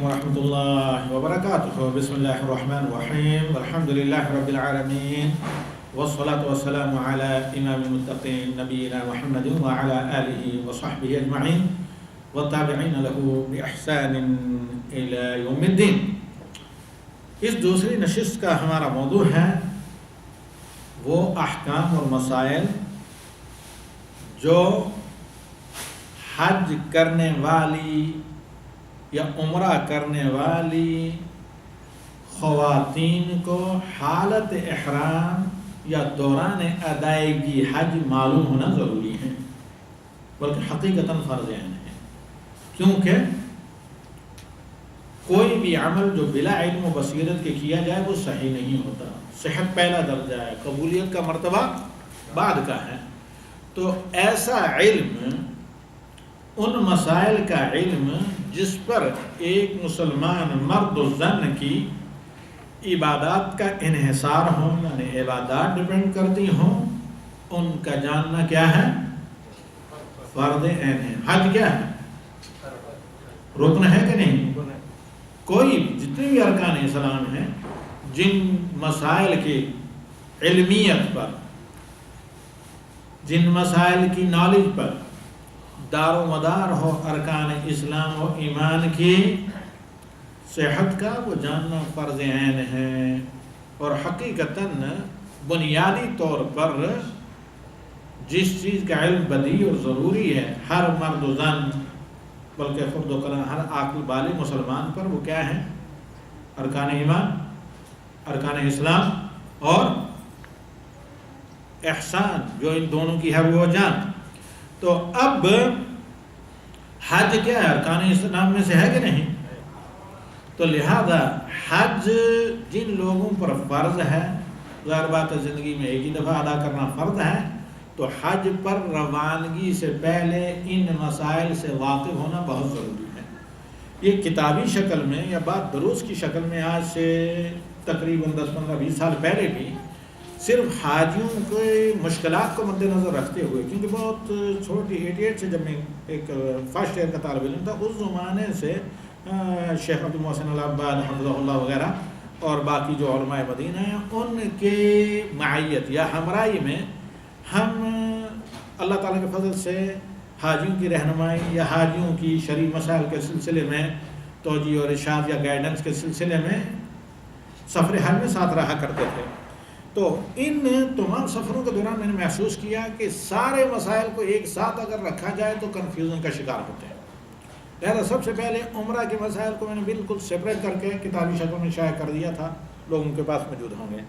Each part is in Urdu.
ورحمۃ اللہ وبرکاتہ. بسم اللہ الرحمن الرحیم. الحمد للہ رب العالمین والصلاة والسلام علی امام المتقین نبینا محمد وعلی آلہ وصحبہ اجمعین والتابعین له بإحسان الی یوم الدین. اس دوسری نشست کا ہمارا موضوع ہے وہ احکام اور مسائل جو حج کرنے والی یا عمرہ کرنے والی خواتین کو حالت احرام یا دوران ادائیگی حج معلوم ہونا ضروری ہے، بلکہ حقیقتاً فرض عین ہے. کیونکہ کوئی بھی عمل جو بلا علم و بصیرت کے کیا جائے وہ صحیح نہیں ہوتا. صحت پہلا درجہ ہے، قبولیت کا مرتبہ بعد کا ہے. تو ایسا علم، ان مسائل کا علم جس پر ایک مسلمان مرد و زن کی عبادات کا انحصار ہو، یعنی عبادات ڈیپینڈ کرتی ہوں، ان کا جاننا کیا ہے؟ فرض عین ہے. حج کیا ہے؟ رکن ہے کہ نہیں؟ کوئی جتنے بھی ارکان اسلام ہیں جن مسائل کی علمیت پر، جن مسائل کی نالج پر دار و مدار ہو ارکان اسلام و ایمان کی، صحت کا وہ جاننا فرض عین ہے. اور حقیقتاً بنیادی طور پر جس چیز کا علم بدیہی اور ضروری ہے ہر مرد و زن، بلکہ خود و کلام ہر عاقل بالغ مسلمان پر، وہ کیا ہے؟ ارکان ایمان، ارکان اسلام اور احسان، جو ان دونوں کی ہے وہ جان. تو اب حج کیا ہے؟ ارکان اسلام میں سے ہے کہ نہیں؟ تو لہذا حج جن لوگوں پر فرض ہے، ظاہر بات ہے زندگی میں ایک ہی دفعہ ادا کرنا فرض ہے، تو حج پر روانگی سے پہلے ان مسائل سے واقف ہونا بہت ضروری ہے. یہ کتابی شکل میں یا بعد دروس کی شکل میں آج سے تقریباً 10-15-20 سال پہلے بھی صرف حاجیوں کے مشکلات کو مد نظر رکھتے ہوئے، کیونکہ بہت چھوٹی 88 سے جب میں ایک فرسٹ ایئر کا طالب علم تھا، اس زمانے سے شیخ عبد المحسن العباد حفظہ اللہ وغیرہ اور باقی جو علماء مدینہ ہیں، ان کے معیت یا ہمراہی میں ہم اللہ تعالیٰ کے فضل سے حاجیوں کی رہنمائی یا حاجیوں کی شرعی مسائل کے سلسلے میں توجیہ اور ارشاد یا گائیڈنس کے سلسلے میں سفر حج میں ساتھ رہا کرتے تھے. تو ان تمام سفروں کے دوران میں نے محسوس کیا کہ سارے مسائل کو ایک ساتھ اگر رکھا جائے تو کنفیوژن کا شکار ہوتے ہیں. لہذا سب سے پہلے عمرہ کے مسائل کو میں نے بالکل سپریٹ کر کے کتابی شکل میں شائع کر دیا تھا، لوگوں کے پاس موجود ہوں گے.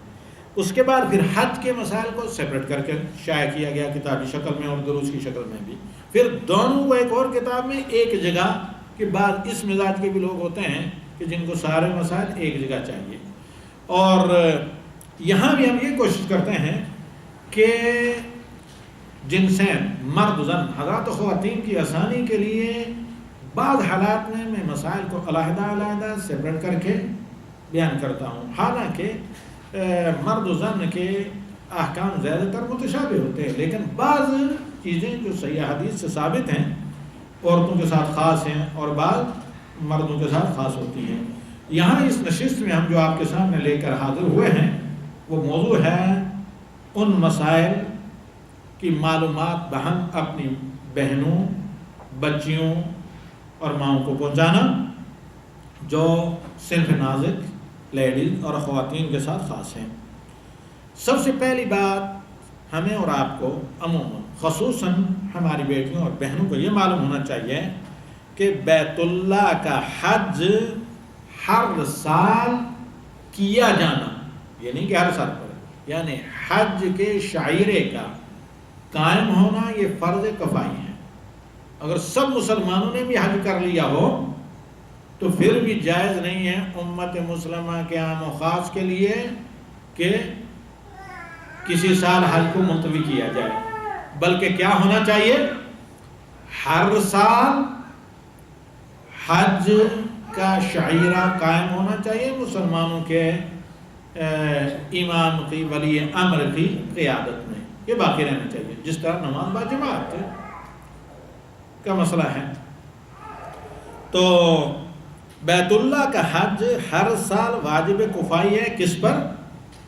اس کے بعد پھر حج کے مسائل کو سپریٹ کر کے شائع کیا گیا کتابی شکل میں اور دروس کی شکل میں بھی. پھر دونوں کو ایک اور کتاب میں ایک جگہ، کے بعد اس مزاج کے بھی لوگ ہوتے ہیں کہ جن کو سارے مسائل ایک جگہ چاہیے. اور یہاں بھی ہم یہ کوشش کرتے ہیں کہ جنسین مرد زن حضرات و خواتین کی آسانی کے لیے بعض حالات میں مسائل کو علیحدہ علیحدہ سپریٹ کر کے بیان کرتا ہوں. حالانکہ مرد و زن کے احکام زیادہ تر متشابہ ہوتے ہیں، لیکن بعض چیزیں جو صحیح حدیث سے ثابت ہیں عورتوں کے ساتھ خاص ہیں اور بعض مردوں کے ساتھ خاص ہوتی ہیں. یہاں اس نشست میں ہم جو آپ کے سامنے لے کر حاضر ہوئے ہیں وہ موضوع ہے ان مسائل کی معلومات بہم اپنی بہنوں، بچیوں اور ماؤں کو پہنچانا جو صنف نازک لیڈیز اور خواتین کے ساتھ خاص ہیں. سب سے پہلی بات ہمیں اور آپ کو عموماً خصوصاً ہماری بیٹیوں اور بہنوں کو یہ معلوم ہونا چاہیے کہ بیت اللہ کا حج ہر سال کیا جانا، یہ نہیں کہ ہر سال پر، یعنی حج کے شعائرے کا قائم ہونا یہ فرض کفائی ہے. اگر سب مسلمانوں نے بھی حج کر لیا ہو تو پھر بھی جائز نہیں ہے امت مسلمہ کے عام و خاص کے لیے کہ کسی سال حج کو ملتوی کیا جائے، بلکہ کیا ہونا چاہیے؟ ہر سال حج کا شعائرہ قائم ہونا چاہیے مسلمانوں کے امام کی، ولی امر کی قیادت میں. یہ باقی رہنا چاہیے، جس طرح نماز با جماعت کا مسئلہ ہے. تو بیت اللہ کا حج ہر سال واجب کفائی ہے، کس پر؟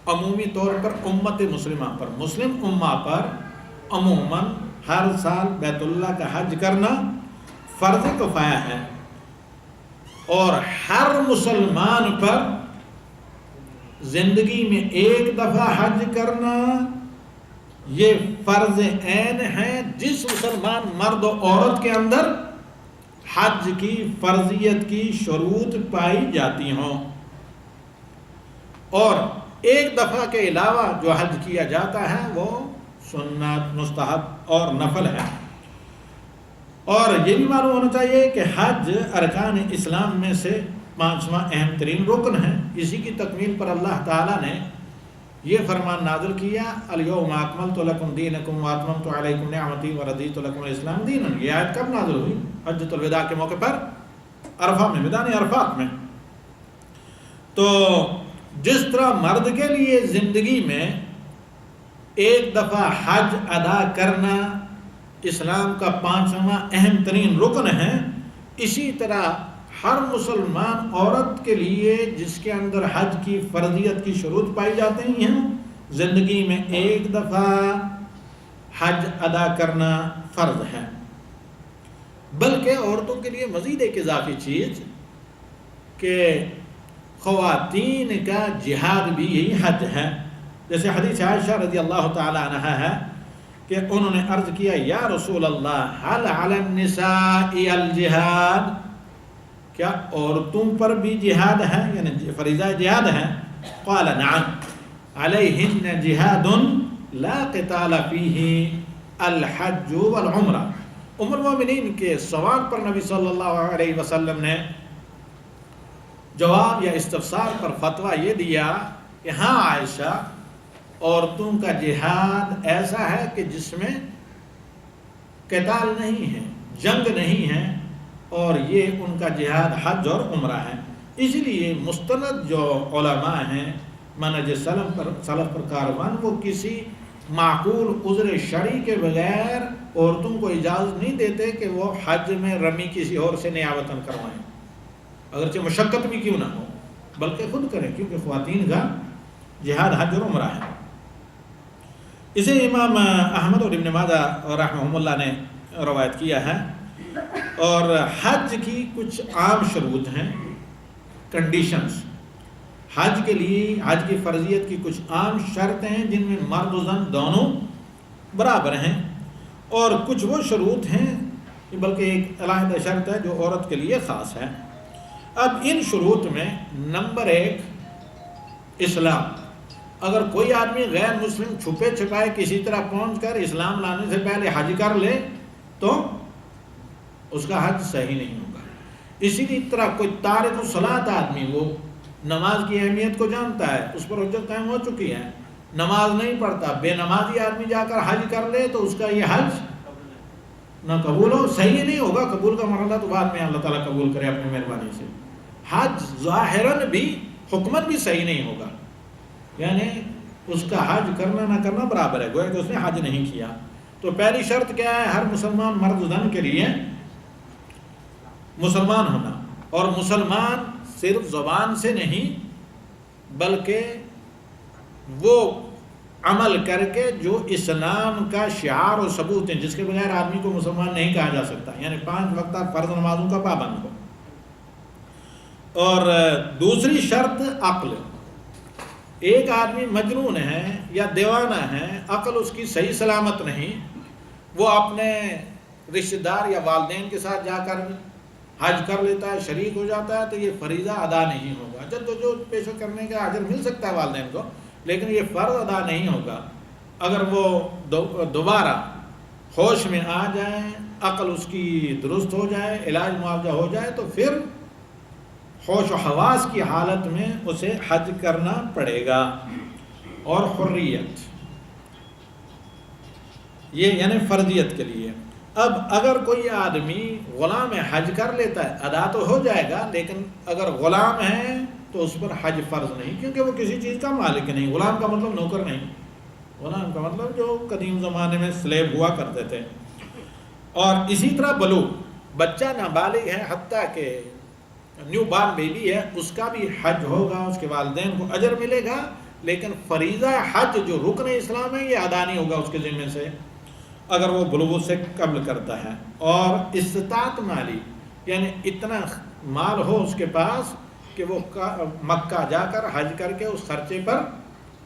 عمومی طور پر امت مسلمہ پر، مسلم امہ پر عموماً ہر سال بیت اللہ کا حج کرنا فرض کفایہ ہے، اور ہر مسلمان پر زندگی میں ایک دفعہ حج کرنا یہ فرض عین ہے جس مسلمان مرد و عورت کے اندر حج کی فرضیت کی شروط پائی جاتی ہوں، اور ایک دفعہ کے علاوہ جو حج کیا جاتا ہے وہ سنت، مستحب اور نفل ہے۔ اور یہ بھی معلوم ہونا چاہیے کہ حج ارکان اسلام میں سے 5واں اہم ترین رکن ہے۔ اسی کی تکمیل پر اللہ تعالیٰ نے یہ فرمان نازل کیا، الیوم اکملت لکم دینکم واتممت علیکم نعمتی ورضیت لکم الاسلام دینا۔ یہ آیت کب نازل ہوئی؟ حجۃ الوداع کے موقع پر، عرفہ میں، میدان عرفات میں۔ تو جس طرح مرد کے لیے زندگی میں ایک دفعہ حج ادا کرنا اسلام کا 5واں اہم ترین رکن ہے، اسی طرح ہر مسلمان عورت کے لیے جس کے اندر حج کی فرضیت کی شروط پائی جاتی ہیں، زندگی میں ایک دفعہ حج ادا کرنا فرض ہے۔ بلکہ عورتوں کے لیے مزید ایک اضافی چیز کہ خواتین کا جہاد بھی یہی حج ہے، جیسے حدیث عائشہ رضی اللہ تعالی عنہا ہے کہ انہوں نے عرض کیا، یا رسول اللہ حل علی النساء الجہاد، کیا عورتوں پر بھی جہاد ہے، یعنی فریضہ جہاد ہے؟ قال نعم علیہن جہاد لا قتال فیہ الحج والعمرہ۔ ام المومنین کے سوال پر نبی صلی اللہ علیہ وسلم نے جواب یا استفسار پر فتویٰ یہ دیا کہ ہاں عائشہ، عورتوں کا جہاد ایسا ہے کہ جس میں قتال نہیں ہے، جنگ نہیں ہے، اور یہ ان کا جہاد حج اور عمرہ ہے۔ اس لیے مستند جو علماء ہیں منہج سلف پر کاروان، وہ کسی معقول عذر شرعی کے بغیر عورتوں کو اجازت نہیں دیتے کہ وہ حج میں رمی کسی اور سے نیابتاً کروائیں، اگرچہ مشقت بھی کیوں نہ ہو، بلکہ خود کریں، کیونکہ خواتین کا جہاد حج اور عمرہ ہے۔ اسے امام احمد اور ابن ماجہ رحمہم اللہ نے روایت کیا ہے۔ اور حج کی کچھ عام شروط ہیں، کنڈیشنز۔ حج کے لیے حج کی فرضیت کی کچھ عام شرطیں ہیں جن میں مرد و زن دونوں برابر ہیں، اور کچھ وہ شروط ہیں بلکہ ایک علیحدہ شرط ہے جو عورت کے لیے خاص ہے۔ اب ان شروط میں نمبر 1 اسلام۔ اگر کوئی آدمی غیر مسلم چھپے چھپائے کسی طرح پہنچ کر اسلام لانے سے پہلے حج کر لے تو اس کا حج صحیح نہیں ہوگا۔ اسی طرح کوئی تارک الصلاۃ آدمی، وہ نماز کی اہمیت کو جانتا ہے، اس پر حجت قائم ہو چکی ہے، نماز نہیں پڑھتا، بے نمازی آدمی جا کر حج کر لے تو اس کا یہ حج نہ قبول ہو، صحیح نہیں ہوگا۔ قبول کا مرحلہ تو بعد میں اللہ تعالیٰ قبول کرے اپنی مہربانی سے۔ حج ظاہراً بھی حکمت بھی صحیح نہیں ہوگا، یعنی اس کا حج کرنا نہ کرنا برابر ہے، گویا کہ اس نے حج نہیں کیا۔ تو پہلی شرط کیا ہے؟ ہر مسلمان مرد زن کے لیے مسلمان ہونا، اور مسلمان صرف زبان سے نہیں بلکہ وہ عمل کر کے جو اسلام کا شعار و ثبوت ہیں، جس کے بغیر آدمی کو مسلمان نہیں کہا جا سکتا، یعنی 5 وقتہ فرض نمازوں کا پابند ہو۔ اور دوسری شرط عقل۔ ایک آدمی مجنون ہے یا دیوانہ ہے، عقل اس کی صحیح سلامت نہیں، وہ اپنے رشتہ دار یا والدین کے ساتھ جا کر حج کر لیتا ہے، شریک ہو جاتا ہے، تو یہ فریضہ ادا نہیں ہوگا۔ جدوجہد پیش کرنے کا اجر مل سکتا ہے والدین کو، لیکن یہ فرض ادا نہیں ہوگا۔ اگر وہ دوبارہ ہوش میں آ جائے، عقل اس کی درست ہو جائے، علاج معالجہ ہو جائے، تو پھر ہوش و حواس کی حالت میں اسے حج کرنا پڑے گا۔ اور حریت، یہ یعنی فرضیت کے لیے۔ اب اگر کوئی آدمی غلام حج کر لیتا ہے، ادا تو ہو جائے گا، لیکن اگر غلام ہے تو اس پر حج فرض نہیں، کیونکہ وہ کسی چیز کا مالک نہیں۔ غلام کا مطلب نوکر نہیں، غلام کا مطلب جو قدیم زمانے میں سلیب ہوا کرتے تھے۔ اور اسی طرح بلوغ، بچہ نابالغ ہے حتیٰ کہ نیو بارن بیبی ہے اس کا بھی حج ہوگا، اس کے والدین کو اجر ملے گا، لیکن فریضہ حج جو رکن اسلام ہے یہ ادا نہیں ہوگا اس کے ذمے سے اگر وہ بلوغ سے قبل کرتا ہے۔ اور استطاعت مالی یعنی اتنا مال ہو اس کے پاس کہ وہ مکہ جا کر حج کر کے اس خرچے پر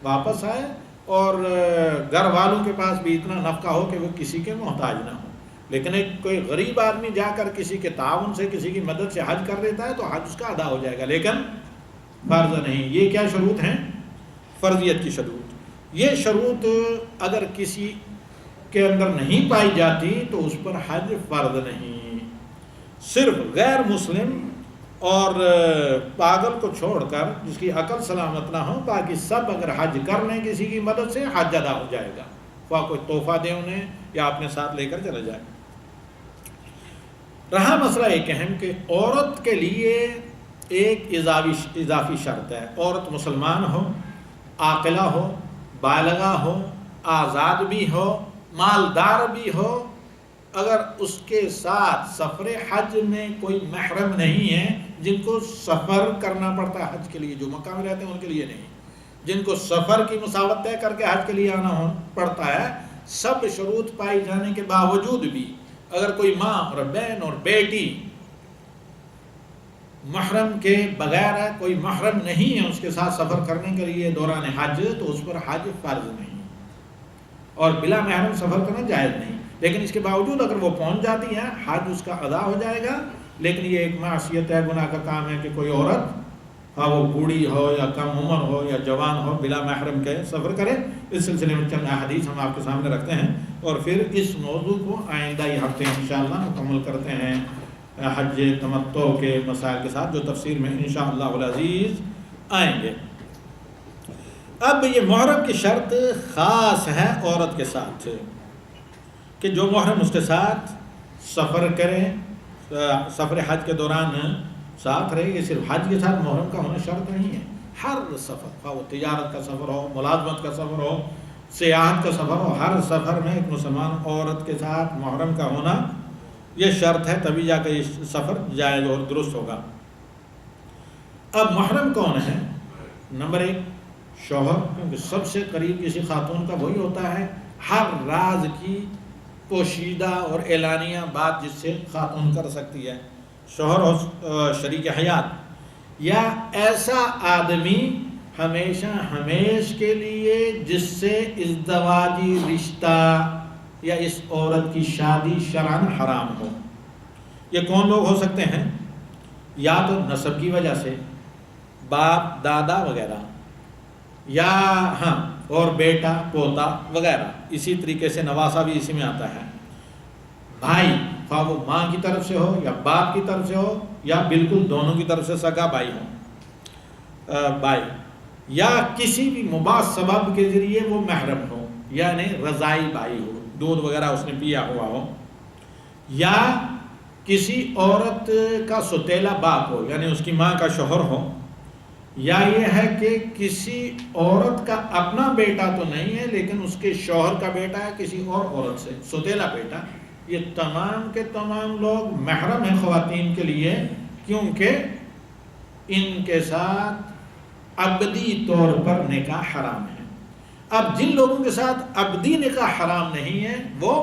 واپس آئے، اور گھر والوں کے پاس بھی اتنا نفقہ ہو کہ وہ کسی کے محتاج نہ ہو۔ لیکن ایک کوئی غریب آدمی جا کر کسی کے تعاون سے کسی کی مدد سے حج کر لیتا ہے تو حج اس کا ادا ہو جائے گا، لیکن فرض نہیں۔ یہ کیا شروط ہیں؟ فرضیت کی شروط۔ یہ شروط اگر کسی کے اندر نہیں پائی جاتی تو اس پر حج فرض نہیں۔ صرف غیر مسلم اور پاگل کو چھوڑ کر جس کی عقل سلامت نہ ہو، باقی سب اگر حج کر لیں کسی کی مدد سے حج ادا ہو جائے گا، خواہ کوئی تحفہ دے انہیں یا اپنے ساتھ لے کر چلے جائے۔ رہا مسئلہ ایک اہم کہ عورت کے لیے ایک اضافی شرط ہے، عورت مسلمان ہو، عاقلہ ہو، بالغہ ہو، آزاد بھی ہو، مالدار بھی ہو، اگر اس کے ساتھ سفر حج میں کوئی محرم نہیں ہے، جن کو سفر کرنا پڑتا ہے حج کے لیے، جو مکہ میں رہتے ہیں ان کے لیے نہیں، جن کو سفر کی مسافت طے کر کے حج کے لیے آنا پڑتا ہے، سب شروط پائی جانے کے باوجود بھی اگر کوئی ماں اور بہن اور بیٹی محرم کے بغیر ہے، کوئی محرم نہیں ہے اس کے ساتھ سفر کرنے کے لیے دوران حج، تو اس پر حج فرض نہیں، اور بلا محرم سفر کرنا جائز نہیں۔ لیکن اس کے باوجود اگر وہ پہنچ جاتی ہیں حج اس کا ادا ہو جائے گا۔ لیکن یہ ایک معصیت ہے، گناہ کا کام ہے کہ کوئی عورت ہاں وہ بوڑھی ہو یا کم عمر ہو یا جوان ہو بلا محرم کے سفر کرے۔ اس سلسلے میں چند احادیث ہم آپ کے سامنے رکھتے ہیں، اور پھر اس موضوع کو آئندہ یہ ہفتے انشاءاللہ مکمل کرتے ہیں حج تمتع کے مسائل کے ساتھ، جو تفسیر میں انشاءاللہ العزیز آئیں گے۔ اب یہ محرم کی شرط خاص ہے عورت کے ساتھ کہ جو محرم اس کے ساتھ سفر کرے، سفر حج کے دوران ساتھ رہے۔ یہ صرف حج کے ساتھ محرم کا ہونا شرط نہیں ہے، ہر سفر، خواہ وہ تجارت کا سفر ہو، ملازمت کا سفر ہو، سیاحت کا سفر ہو، ہر سفر میں ایک مسلمان عورت کے ساتھ محرم کا ہونا یہ شرط ہے، تبھی جا کے یہ سفر جائز اور درست ہوگا۔ اب محرم کون ہے؟ نمبر ایک شوہر، کیونکہ سب سے قریب کسی خاتون کا وہی ہوتا ہے، ہر راز کی پوشیدہ اور اعلانیہ بات جس سے خاتون کر سکتی ہے، شوہر اور شریک حیات، یا ایسا آدمی ہمیشہ ہمیش کے لیے جس سے ازدواجی رشتہ یا اس عورت کی شادی شرعاً حرام ہو۔ یہ کون لوگ ہو سکتے ہیں؟ یا تو نسب کی وجہ سے، باپ دادا وغیرہ، یا ہاں اور بیٹا پوتا وغیرہ، اسی طریقے سے نواسہ بھی اسی میں آتا ہے۔ بھائی، خواہ وہ ماں کی طرف سے ہو یا باپ کی طرف سے ہو یا بالکل دونوں کی طرف سے سگا بھائی ہو، بھائی، یا کسی بھی مباح سبب کے ذریعے وہ محرم ہو، یعنی رضائی بھائی ہو، دودھ وغیرہ اس نے پیا ہوا ہو، یا کسی عورت کا سوتیلا باپ ہو، یعنی اس کی ماں کا شوہر ہو، یا یہ ہے کہ کسی عورت کا اپنا بیٹا تو نہیں ہے لیکن اس کے شوہر کا بیٹا ہے کسی اور عورت سے، سوتیلا بیٹا۔ یہ تمام کے تمام لوگ محرم ہیں خواتین کے لیے، کیونکہ ان کے ساتھ ابدی طور پر نکاح حرام ہے۔ اب جن لوگوں کے ساتھ ابدی نکاح حرام نہیں ہے وہ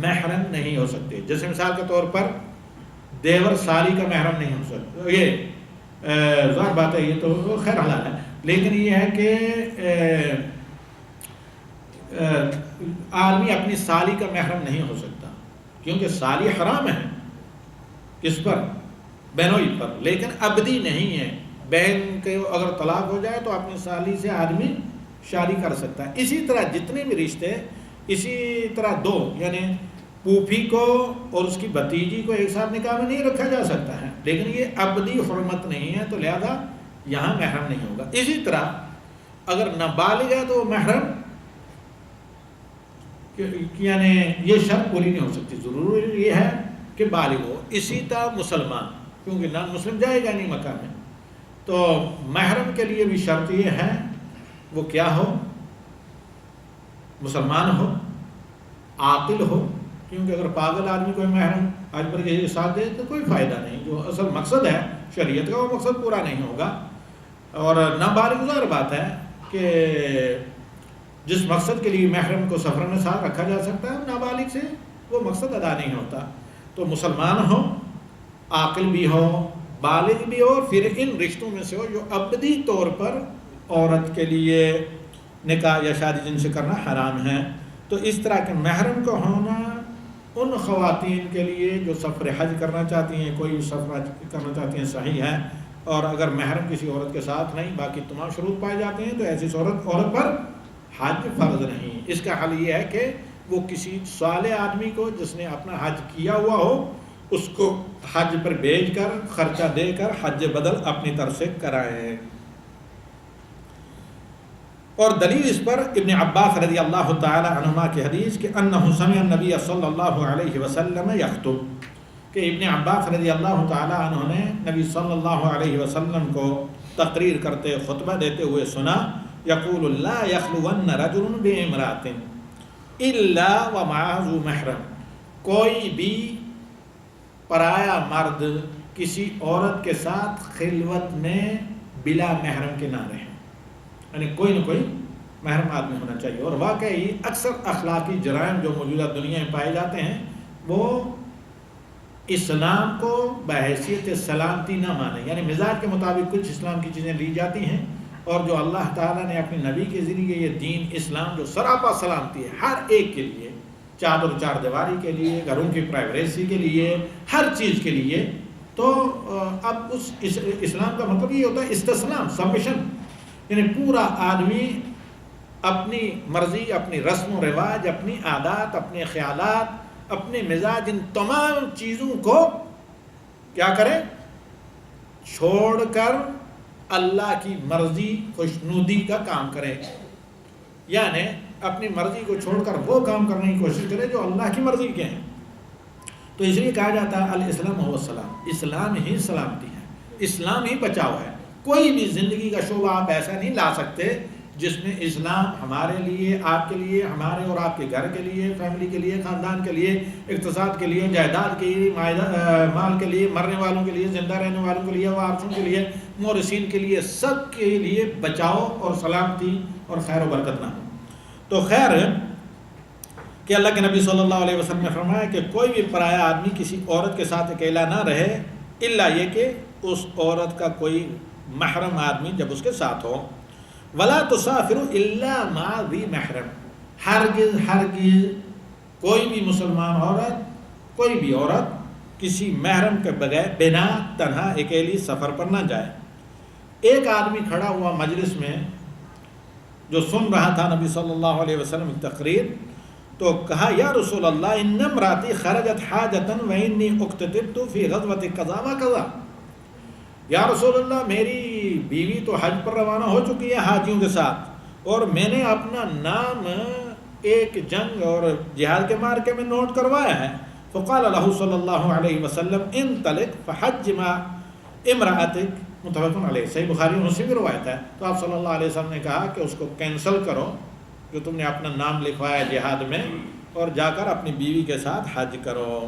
محرم نہیں ہو سکتے، جیسے مثال کے طور پر دیور سالی کا محرم نہیں ہو سکتا، یہ ظاہر بات ہے، یہ تو خیر حلال ہے، لیکن یہ ہے کہ آدمی اپنی سالی کا محرم نہیں ہو سکتا، کیونکہ سالی حرام ہے کس پر؟ بہنوئی پر، لیکن ابدی نہیں ہے۔ بہن کے اگر طلاق ہو جائے تو اپنی سالی سے آدمی شادی کر سکتا ہے۔ اسی طرح جتنے بھی رشتے، اسی طرح دو، یعنی پھوپھی کو اور اس کی بھتیجی کو ایک ساتھ نکاح میں نہیں رکھا جا سکتا ہے، لیکن یہ ابدی حرمت نہیں ہے، تو لہذا یہاں محرم نہیں ہوگا۔ اسی طرح اگر نابالغ ہے تو محرم، یعنی یہ شرط پوری نہیں ہو سکتی، ضروری یہ ہے کہ بالغ ہو۔ اسی طرح مسلمان، کیونکہ نان مسلم جائے گا نہیں مکہ میں، تو محرم کے لیے بھی شرط یہ ہے وہ کیا ہو؟ مسلمان ہو، عاقل ہو، کیونکہ اگر پاگل آدمی کوئی محرم حج پر کسی کے ساتھ دے تو کوئی فائدہ نہیں، جو اصل مقصد ہے شریعت کا وہ مقصد پورا نہیں ہوگا۔ اور نابالغ ظاہر بات ہے کہ جس مقصد کے لیے محرم کو سفر میں ساتھ رکھا جا سکتا ہے نابالغ سے وہ مقصد ادا نہیں ہوتا۔ تو مسلمان ہو، عاقل بھی ہو، بالغ بھی ہو، اور پھر ان رشتوں میں سے ہو جو ابدی طور پر عورت کے لیے نکاح یا شادی جن سے کرنا حرام ہے۔ تو اس طرح کے محرم کا ہونا ان خواتین کے لیے جو سفر حج کرنا چاہتی ہیں، کوئی سفر حج کرنا چاہتی ہیں، صحیح ہے۔ اور اگر محرم کسی عورت کے ساتھ نہیں، باقی تمام شروط پائے جاتے ہیں، تو ایسی عورت پر حج فرض نہیں۔ اس کا حل یہ ہے کہ وہ کسی صالح آدمی کو جس نے اپنا حج کیا ہوا ہو اس کو حج پر بھیج کر خرچہ دے کر حج بدل اپنی طرف سے کرائے۔ اور دلیل اس پر ابن عباس رضی اللہ تعالی عنہما کی حدیث کہ انہ سمع النبی صلی اللہ علیہ وسلم یخطب، کہ ابن عباس رضی اللہ تعالی عنہ نے نبی صلی اللہ علیہ وسلم کو تقریر کرتے خطبہ دیتے ہوئے سنا، یقول لا یخلون رجل بامرأۃ الا ومعہ ذو محرم، کوئی بھی پرایا مرد کسی عورت کے ساتھ خلوت میں بلا محرم کے نہ رہے، یعنی کوئی نہ کوئی محرم آدمی ہونا چاہیے۔ اور واقعی اکثر اخلاقی جرائم جو موجودہ دنیا میں پائے جاتے ہیں وہ اسلام کو بحیثیت سلامتی نہ مانے، یعنی مزاج کے مطابق کچھ اسلام کی چیزیں لی جاتی ہیں، اور جو اللہ تعالیٰ نے اپنے نبی کے ذریعے یہ دین اسلام جو سراپا سلامتی ہے ہر ایک کے لیے، چادر چار دیواری کے لیے، گھروں کی پرائیویسی کے لیے، ہر چیز کے لیے، تو اب اس اسلام کا مطلب یہ ہوتا ہے استسلام، سبمیشن، یعنی پورا آدمی اپنی مرضی، اپنی رسم و رواج، اپنی عادات، اپنے خیالات، اپنے مزاج، ان تمام چیزوں کو کیا کرے، چھوڑ کر اللہ کی مرضی خوشنودی کا کام کرے، یعنی اپنی مرضی کو چھوڑ کر وہ کام کرنے کی کوشش کرے جو اللہ کی مرضی کے ہیں۔ تو اس لیے کہا جاتا ہے الاسلام هو السلام، اسلام ہی سلامتی ہے، اسلام ہی بچاؤ ہے۔ کوئی بھی زندگی کا شعبہ آپ ایسا نہیں لا سکتے جس میں اسلام ہمارے لیے، آپ کے لیے، ہمارے اور آپ کے گھر کے لیے، فیملی کے لیے، خاندان کے لیے، اقتصاد کے لیے، جائیداد کے لیے، مال کے لیے، مرنے والوں کے لیے، زندہ رہنے والوں کے لیے، وارثوں کے لیے، مورثین کے لیے، سب کے لیے بچاؤ اور سلامتی اور خیر و برکت نہ ہو۔ تو خیر کہ اللہ کے نبی صلی اللہ علیہ وسلم نے فرمایا کہ کوئی بھی پرایا آدمی کسی عورت کے ساتھ اکیلا نہ رہے، الا یہ کہ اس عورت کا کوئی محرم آدمی جب اس کے ساتھ ہو۔ ولا تسافر الا مع ذی محرم، ہرگز کوئی بھی مسلمان عورت، کوئی بھی عورت کسی محرم کے بغیر بنا تنہا اکیلی سفر پر نہ جائے۔ ایک آدمی کھڑا ہوا مجلس میں جو سن رہا تھا نبی صلی اللہ علیہ وسلم کی تقریر، تو کہا یا رسول اللہ ان امراتی خرجت حاجتا و انی اکتتبت فی غزوۃ کذا و کذا، یا رسول اللہ میری بیوی تو حج پر روانہ ہو چکی ہے حاجیوں کے ساتھ، اور میں نے اپنا نام ایک جنگ اور جہاد کے مارکے میں نوٹ کروایا ہے۔ فقال له صلی اللہ علیہ وسلم انطلق فحج مع امرأتک، متفق علیہ، صحیح بخاری اور مسلم کی روایت ہے۔ تو آپ صلی اللہ علیہ وسلم نے کہا کہ اس کو کینسل کرو جو تم نے اپنا نام لکھوایا جہاد میں، اور جا کر اپنی بیوی کے ساتھ حج کرو۔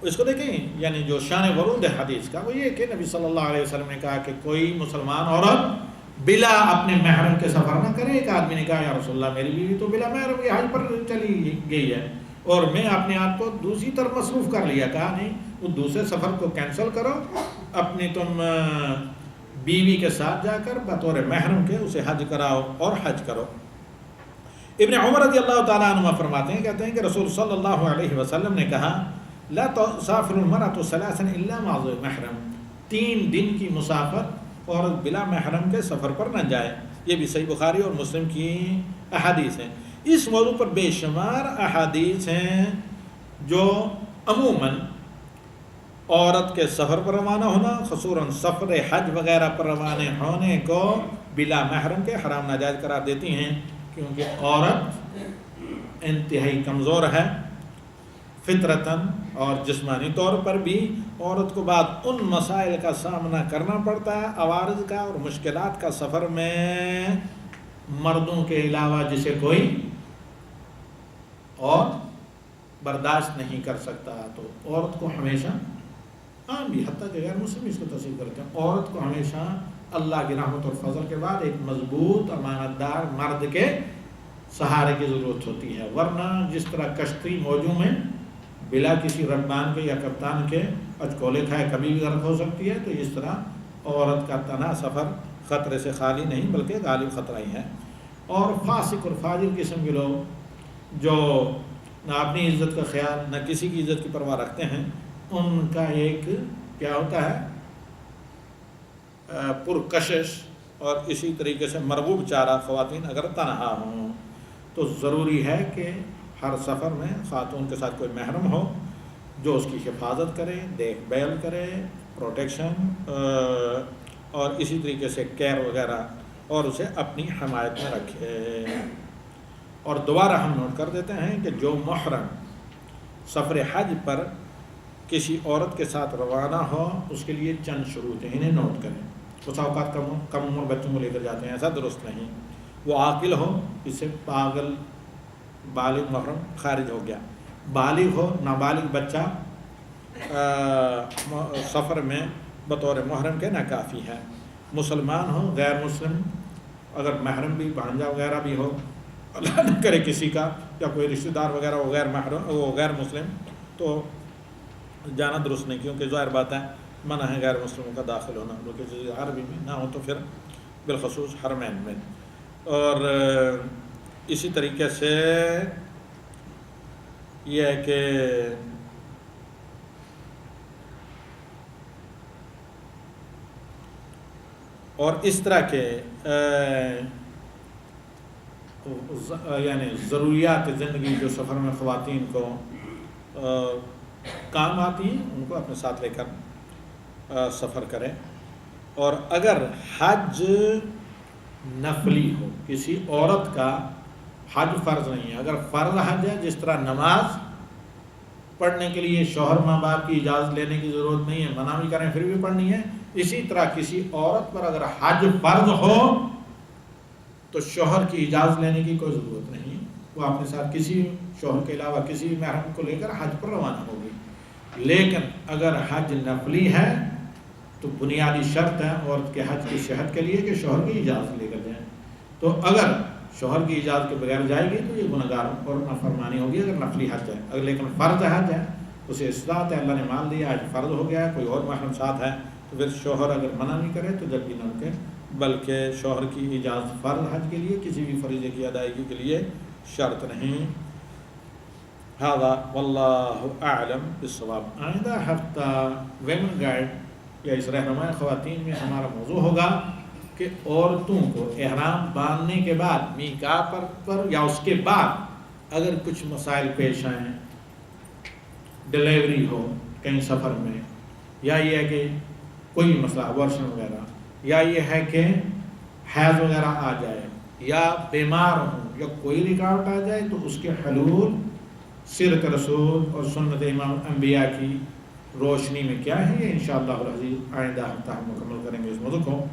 اس کو دیکھیں، یعنی جو شان ورود ہے حدیث کا وہ یہ کہ نبی صلی اللہ علیہ وسلم نے کہا کہ کوئی مسلمان عورت بلا اپنے محرم کے سفر نہ کرے۔ ایک آدمی نے کہا یا رسول اللہ میری بیوی تو بلا محرم کے حج پر چلی گئی ہے اور میں اپنے آپ کو دوسری طرف مصروف کر لیا۔ کہا نہیں، وہ دوسرے سفر کو کینسل کرو، اپنی تم بیوی کے ساتھ جا کر بطور محرم کے اسے حج کراؤ اور حج کرو۔ ابن عمر رضی اللہ تعالیٰ عنہ فرماتے ہیں، کہتے ہیں کہ رسول صلی اللہ علیہ وسلم نے کہا لا تسافر المرأة ثلاثا الا مع ذی محرم، 3 دن کی مسافت اور بلا محرم کے سفر پر نہ جائے۔ یہ بھی صحیح بخاری اور مسلم کی احادیث ہیں۔ اس موضوع پر بے شمار احادیث ہیں جو عموماً عورت کے سفر پر روانہ ہونا، خصوصاً سفر حج وغیرہ پر روانہ ہونے کو بلا محرم کے حرام ناجائز قرار دیتی ہیں، کیونکہ عورت انتہائی کمزور ہے فطرتاً اور جسمانی طور پر بھی۔ عورت کو بعد ان مسائل کا سامنا کرنا پڑتا ہے، عوارض کا اور مشکلات کا سفر میں، مردوں کے علاوہ جسے کوئی اور برداشت نہیں کر سکتا تو عورت کو ہمیشہ، عام بھی حتیٰ کہ غیر مسلم اس کو تصدیق کرتے ہیں، عورت کو ہمیشہ اللہ کی رحمت اور فضل کے بعد ایک مضبوط امانت دار مرد کے سہارے کی ضرورت ہوتی ہے، ورنہ جس طرح کشتی موجوں میں بلا کسی ربان کے یا کپتان کے اچکولے کھائے کبھی بھی غرق ہو سکتی ہے، تو اس طرح عورت کا تنہا سفر خطرے سے خالی نہیں بلکہ غالب خطرہ ہی ہے۔ اور فاسق اور فاجر قسم کے لوگ جو نہ اپنی عزت کا خیال نہ کسی کی عزت کی پرواہ رکھتے ہیں، ان کا ایک کیا ہوتا ہے پرکشش اور اسی طریقے سے مرغوب چارہ خواتین اگر تنہا ہوں تو ضروری ہے کہ ہر سفر میں خاتون کے ساتھ کوئی محرم ہو جو اس کی حفاظت کرے، دیکھ بھال کرے، پروٹیکشن اور اسی طریقے سے کیئر وغیرہ، اور اسے اپنی حمایت میں رکھے۔ اور دوبارہ ہم نوٹ کر دیتے ہیں کہ جو محرم سفر حج پر کسی عورت کے ساتھ روانہ ہو اس کے لیے چند شروط ہیں، انہیں نوٹ کریں۔ اس اوقات کم عمر بچوں کو لے کر جاتے ہیں، ایسا درست نہیں۔ وہ عاقل ہو، اس سے پاگل بالغ محرم خارج ہو گیا، بالغ ہو، نابالغ بچہ سفر میں بطور محرم کے ناکافی ہے۔ مسلمان ہو، غیر مسلم اگر محرم بھی بھانجا وغیرہ بھی ہو، اللہ نہ کرے کسی کا یا کوئی رشتہ دار وغیرہ وہ غیر محرم وہ غیر مسلم، تو جانا درست نہیں، کیونکہ ظاہر بات ہے منع ہے غیر مسلموں کا داخل ہونا، کیونکہ جزیرہ عربی میں نہ ہو تو پھر بالخصوص حرمین میں۔ اور اسی طریقے سے یہ ہے کہ اور اس طرح کے یعنی ضروریات زندگی جو سفر میں خواتین کو کام آتی ہیں ان کو اپنے ساتھ لے کر سفر کریں۔ اور اگر حج نفلی ہو، کسی عورت کا حج فرض نہیں ہے، اگر فرض حج ہے جس طرح نماز پڑھنے کے لیے شوہر ماں باپ کی اجازت لینے کی ضرورت نہیں ہے، منع بھی کریں پھر بھی پڑھنی ہے، اسی طرح کسی عورت پر اگر حج فرض ہو تو شوہر کی اجازت لینے کی کوئی ضرورت نہیں، وہ اپنے ساتھ کسی شوہر کے علاوہ کسی بھی محرم کو لے کر حج پر روانہ ہوگی۔ لیکن اگر حج نفلی ہے تو بنیادی شرط ہے عورت کے حج کی صحت کے لیے کہ شوہر کی اجازت لے کر جائیں، تو اگر شوہر کی اجازت کے بغیر جائے گی تو یہ گنہگار اور نافرمانی ہوگی اگر نفلی حج ہے۔ اگر لیکن فرض حج ہے، اسے استطاعت ہے، اللہ نے مان لیا حج فرض ہو گیا ہے، کوئی اور محرم ساتھ ہے، تو پھر شوہر اگر منع نہیں کرے تو جب بھی نہ رکے، بلکہ شوہر کی اجازت فرض حج کے لیے کسی بھی فریضے کی ادائیگی کے لیے شرط نہیں۔ ھذا واللہ اعلم بالصواب۔ آئندہ ہفتہ ویمن گائیڈ یا اس رہنما خواتین میں ہمارا موضوع ہوگا کہ عورتوں کو احرام باندھنے کے بعد میقات پر یا اس کے بعد اگر کچھ مسائل پیش آئیں، ڈیلیوری ہو کہیں سفر میں، یا یہ ہے کہ کوئی مسئلہ ورشن وغیرہ، یا یہ ہے کہ حیض وغیرہ آ جائے، یا بیمار ہوں، یا کوئی رکاوٹ آ جائے، تو اس کے حلول سیرت رسول اور سنت امام انبیاء کی روشنی میں کیا ہے، یہ انشاءاللہ العزیز آئندہ ہفتہ ہم مکمل کریں گے اس موضوع کو۔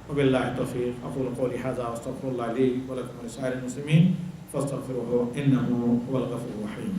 وباللہ التوفیق، اقول قولی ھذا واستغفر اللہ لی ولکم ولسائر المسلمین فاستغفروہ انہ هو الغفور الرحیم۔